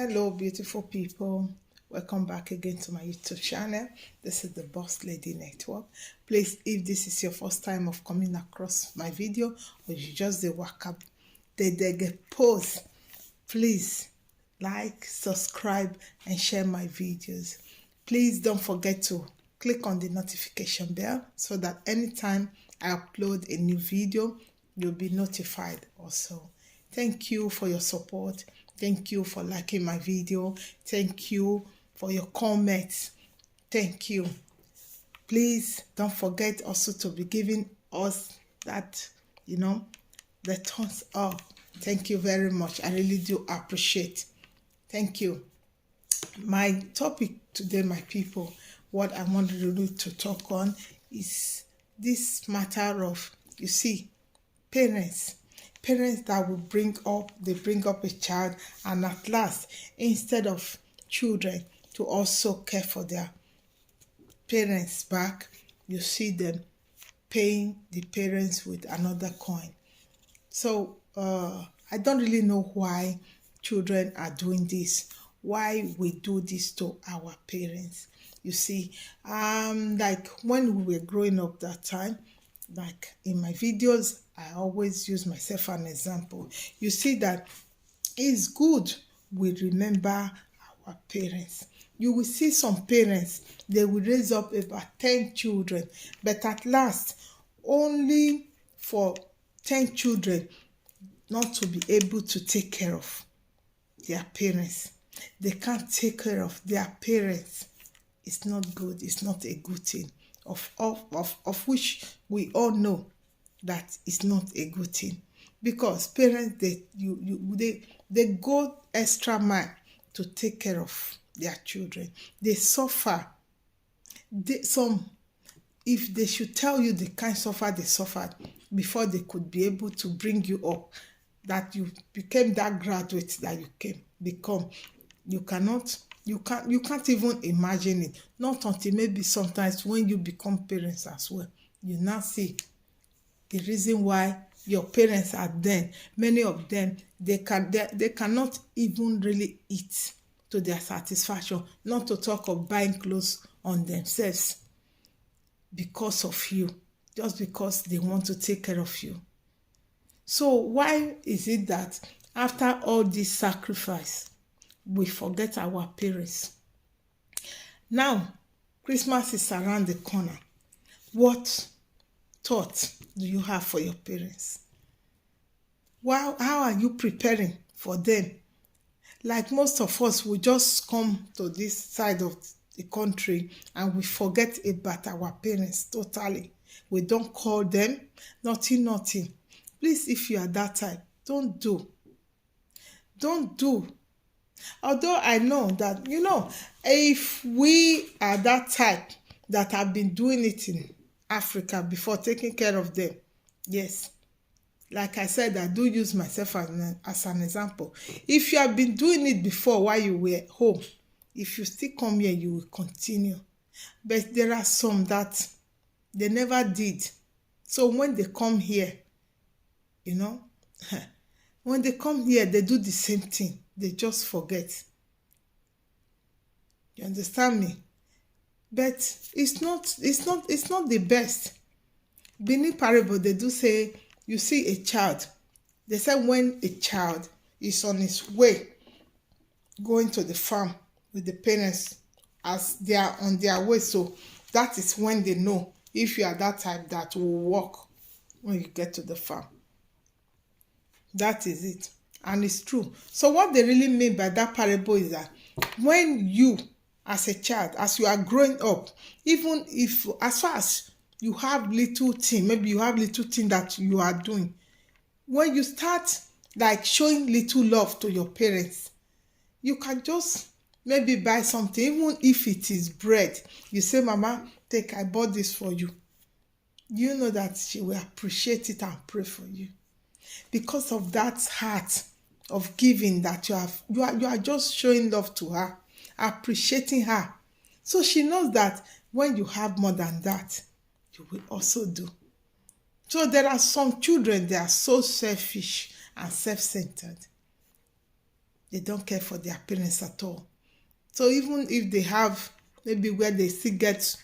Hello beautiful people, welcome back again to my YouTube channel. This is the Boss Lady Network. Please, if this is your first time of coming across my video or you just the wake up they get post, please like, subscribe and share my videos. Please don't forget to click on the notification bell so that anytime I upload a new video you'll be notified also. Thank you for your support. Thank you for liking my video. Thank you for your comments. Thank you. Please don't forget also to be giving us that, the thumbs up. Thank you very much. I really do appreciate. Thank you. My topic today, my people, what I want to talk on is this matter of, you see, parents that will bring up a child, and at last, instead of children to also care for their parents back, you see them paying the parents with another coin. So I don't really know why children are doing this, why we do this to our parents. You see, like when we were growing up that time, like in my videos, I always use myself as an example. You see that it's good we remember our parents. You will see some parents, they will raise up about 10 children, but at last, only for 10 children not to be able to take care of their parents. They can't take care of their parents. It's not good. It's not a good thing. Of which we all know that it's not a good thing, because parents they go extra mile to take care of their children. They suffer. If they should tell you the kind of suffer they suffered before they could be able to bring you up, that you became that graduate that you become, you can't even imagine it. Not until maybe sometimes when you become parents as well, you now see the reason why your parents are then. Many of them, they cannot even really eat to their satisfaction, not to talk of buying clothes on themselves because of you, just because they want to take care of you. So why is it that after all this sacrifice, we forget our parents? Now, Christmas is around the corner. What thought do you have for your parents? How are you preparing for them? Like most of us, we just come to this side of the country and we forget about our parents totally. We don't call them, nothing. Please, if you are that type, don't do. Although I know that, if we are that type that have been doing it in Africa before, taking care of them, yes, like I said, I do use myself as an example. If you have been doing it before while you were home, if you still come here, you will continue. But there are some that they never did. So when they come here, when they come here, they do the same thing. They just forget. You understand me? But it's not the best. Benin parable, they do say, you see a child. They say when a child is on his way going to the farm with the parents, as they are on their way, so that is when they know if you are that type that will walk when you get to the farm. That is it. And it's true. So what they really mean by that parable is that when you, as a child, as you are growing up, even if as far as you have little thing, maybe you have little thing that you are doing, when you start like showing little love to your parents, you can just maybe buy something, even if it is bread. You say, Mama, take, I bought this for you. You know that she will appreciate it and pray for you. Because of that heart of giving that you are just showing love to her, appreciating her. So she knows that when you have more than that, you will also do. So there are some children, they are so selfish and self-centered. They don't care for their parents at all. So even if they have maybe where they still get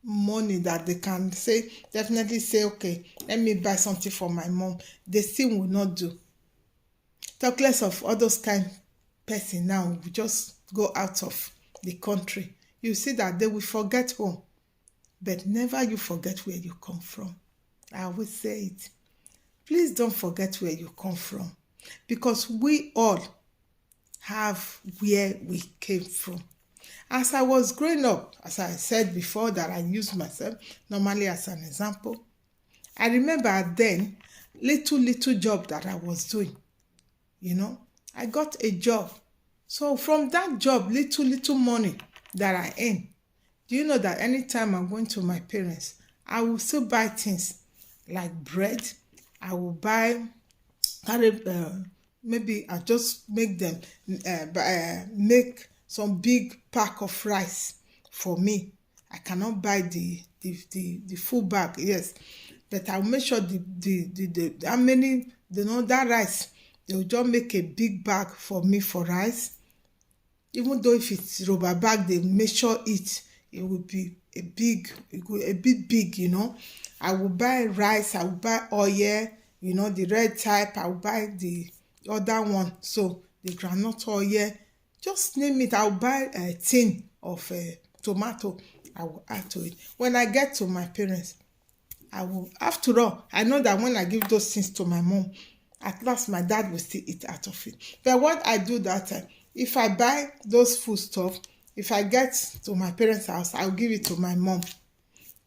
money that they can say, definitely say, okay, let me buy something for my mom, they still will not do. Talk less of all those kind person now will just go out of the country. You see that they will forget home, but never you forget where you come from. I always say it. Please don't forget where you come from, because we all have where we came from. As I was growing up, as I said before that I use myself normally as an example, I remember then little job that I was doing. I got a job. So from that job, little money that I earn, do you know that anytime I'm going to my parents, I will still buy things like bread. I will buy, maybe I just make them, make some big pack of rice for me. I cannot buy the full bag, yes, but I'll make sure the how many, that rice, they will just make a big bag for me for rice. Even though if it's rubber bag, they measure it, it will be a bit big. I will buy rice, I will buy oil, the red type, I will buy the other one, so the groundnut oil, just name it. I will buy a tin of tomato, I will add to it. When I get to my parents, I will, after all, I know that when I give those things to my mom, at last my dad will still eat out of it. But what I do that time, if I buy those food stuff, if I get to my parents' house, I'll give it to my mom.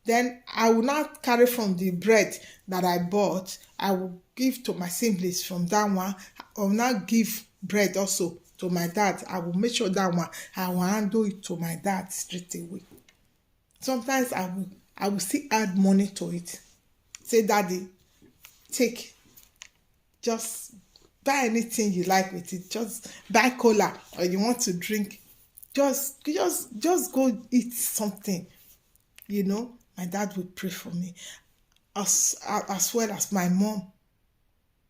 Then I will not carry from the bread that I bought, I will give to my siblings from that one. I will not give bread also to my dad. I will make sure that one, I will handle it to my dad straight away. Sometimes I will still add money to it. Say, Daddy, take, just buy anything you like with it. Just buy cola, or you want to drink, just go eat something. My dad would pray for me, as well as my mom.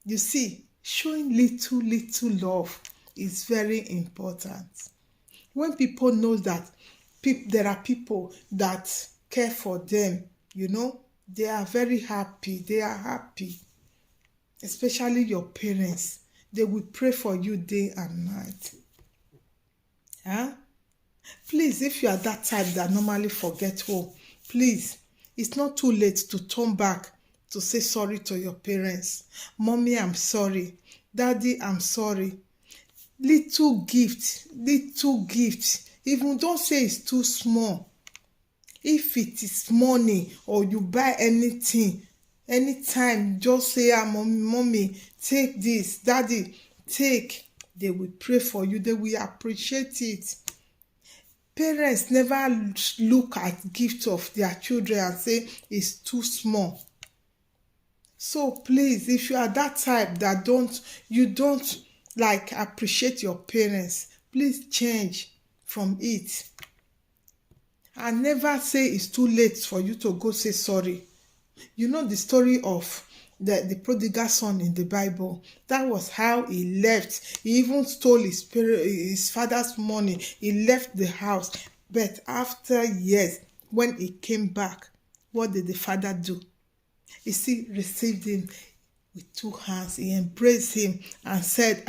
You see, showing little love is very important. When people know that there are people that care for them, they are very happy. They are happy. Especially your parents. They will pray for you day and night. Please, if you are that type that normally forget home, please, it's not too late to turn back to say sorry to your parents. Mommy, I'm sorry. Daddy, I'm sorry. Little gift. Even don't say it's too small. If it is money or you buy anything, anytime, just say, mommy, take this. Daddy, take. They will pray for you. They will appreciate it. Parents never look at gift of their children and say it's too small. So please, if you are that type that you don't like appreciate your parents, please change from it. I never say it's too late for you to go say sorry. You know the story of the prodigal son in the Bible. That was how he left. He even stole his father's money. He left the house. But after years, when he came back, what did the father do? He still received him with two hands. He embraced him and said,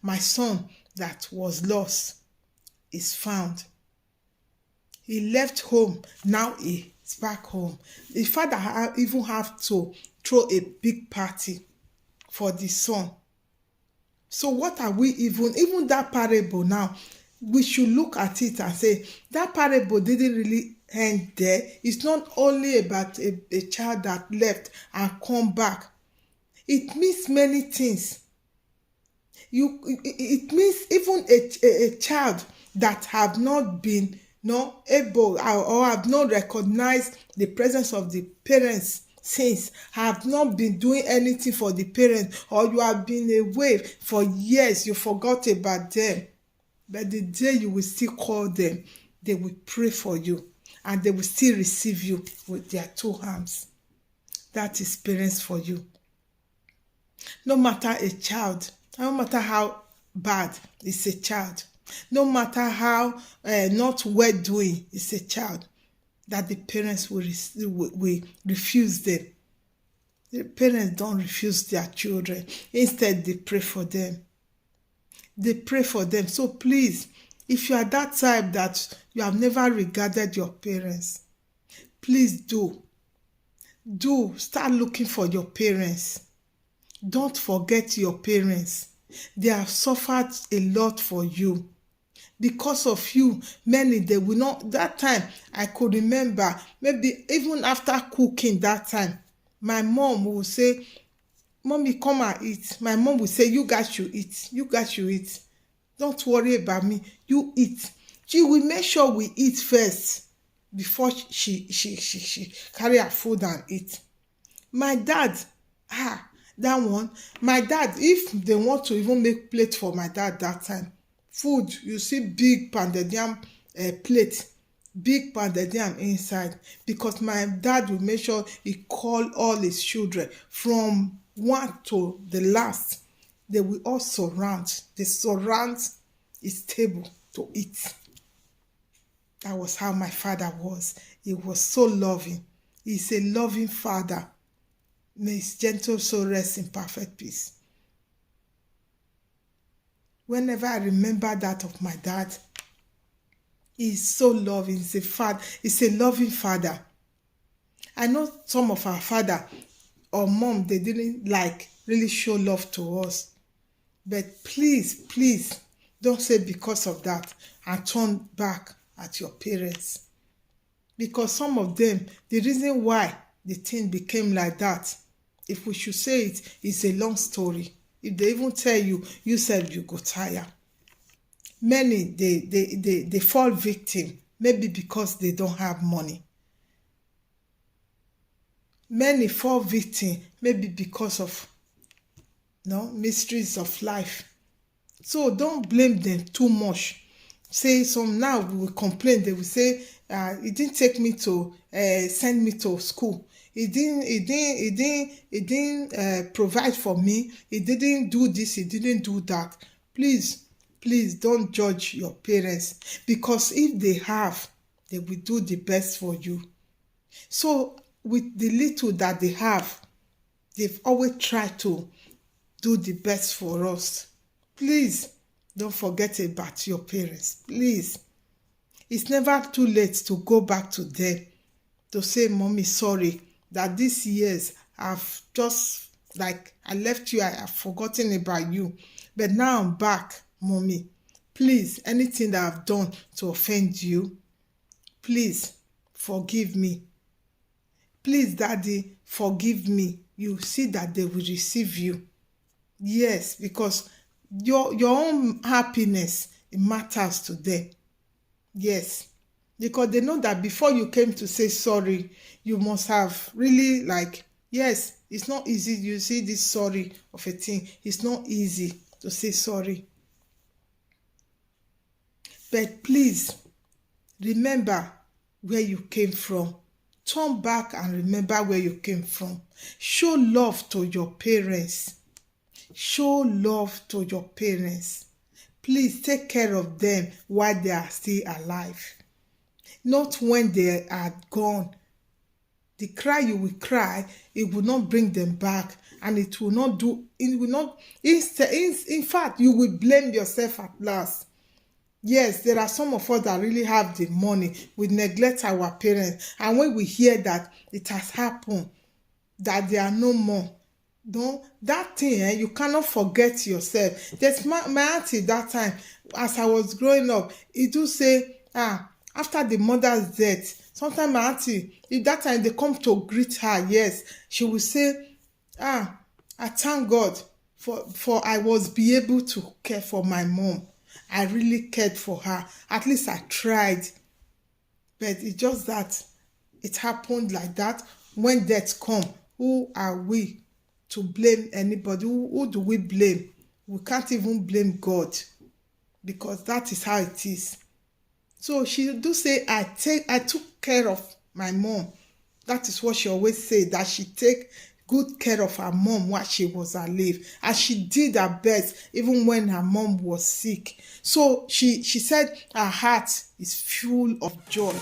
my son that was lost is found. He left home. Now he's back home. The father even have to throw a big party for the son. So what are we even that parable now, we should look at it and say, that parable didn't really end there. It's not only about a child that left and come back. It means many things. It means even a child that have not been able or have not recognized the presence of the parents since, have not been doing anything for the parents, or you have been away for years, you forgot about them. But the day you will still call them, they will pray for you and they will still receive you with their two arms. That is parents for you. No matter a child, no matter how bad, it's a child. No matter how not well doing, it's a child. That the parents will refuse them. The parents don't refuse their children. Instead, they pray for them. They pray for them. So please, if you are that type that you have never regarded your parents, please do start looking for your parents. Don't forget your parents. They have suffered a lot for you. Because of you, many, they will not. That time, I could remember, maybe even after cooking that time, my mom will say, "Mommy, come and eat." My mom will say, "You guys should eat. You guys should eat. Don't worry about me. You eat." She will make sure we eat first before she carry her food and eat. My dad, that one, my dad, if they want to even make plate for my dad that time, food, you see big pounded yam plate, big pounded yam inside, because my dad will make sure he call all his children from one to the last. They will all surround. They surround his table to eat. That was how my father was. He was so loving. He's a loving father. May his gentle soul rest in perfect peace. Whenever I remember that of my dad, he's so loving. He's a loving father. I know some of our father or mom, they didn't really show love to us. But please, don't say because of that and turn back at your parents. Because some of them, the reason why the thing became like that, if we should say it, is a long story. If they even tell you, you said you go tired. Many, they fall victim, maybe because they don't have money. Many fall victim, maybe because of mysteries of life. So don't blame them too much. Say some now will complain, they will say, it didn't take me to send me to school. He didn't provide for me. He didn't do this. He didn't do that. Please don't judge your parents, because if they have, they will do the best for you. So with the little that they have, they've always tried to do the best for us. Please don't forget about your parents. Please. It's never too late to go back to them, to say, "Mommy, sorry that these years I've just, I left you, I've forgotten about you. But now I'm back, Mommy. Please, anything that I've done to offend you, please forgive me. Please, Daddy, forgive me." You see that they will receive you. Yes, because your own happiness, it matters to them. Yes, because they know that before you came to say sorry, you must have really yes, it's not easy. You see this sorry of a thing, it's not easy to say sorry. But please, remember where you came from. Turn back and remember where you came from. Show love to your parents. Show love to your parents. Please take care of them while they are still alive. Not when they are gone. The cry you will cry, it will not bring them back, and it will not, in fact, you will blame yourself at last. Yes, there are some of us that really have the money. We neglect our parents. And when we hear that it has happened, that they are no more, that thing, you cannot forget yourself. There's my auntie that time, as I was growing up, it do say, after the mother's death, sometimes my auntie, if that time they come to greet her, yes, she will say, I thank God for I was be able to care for my mom. I really cared for her. At least I tried. But it's just that it happened like that. When death come, who are we to blame anybody? Who do we blame? We can't even blame God, because that is how it is. So she do say, I took care of my mom. That is what she always say, that she take good care of her mom while she was alive, and she did her best even when her mom was sick. So she said her heart is full of joy.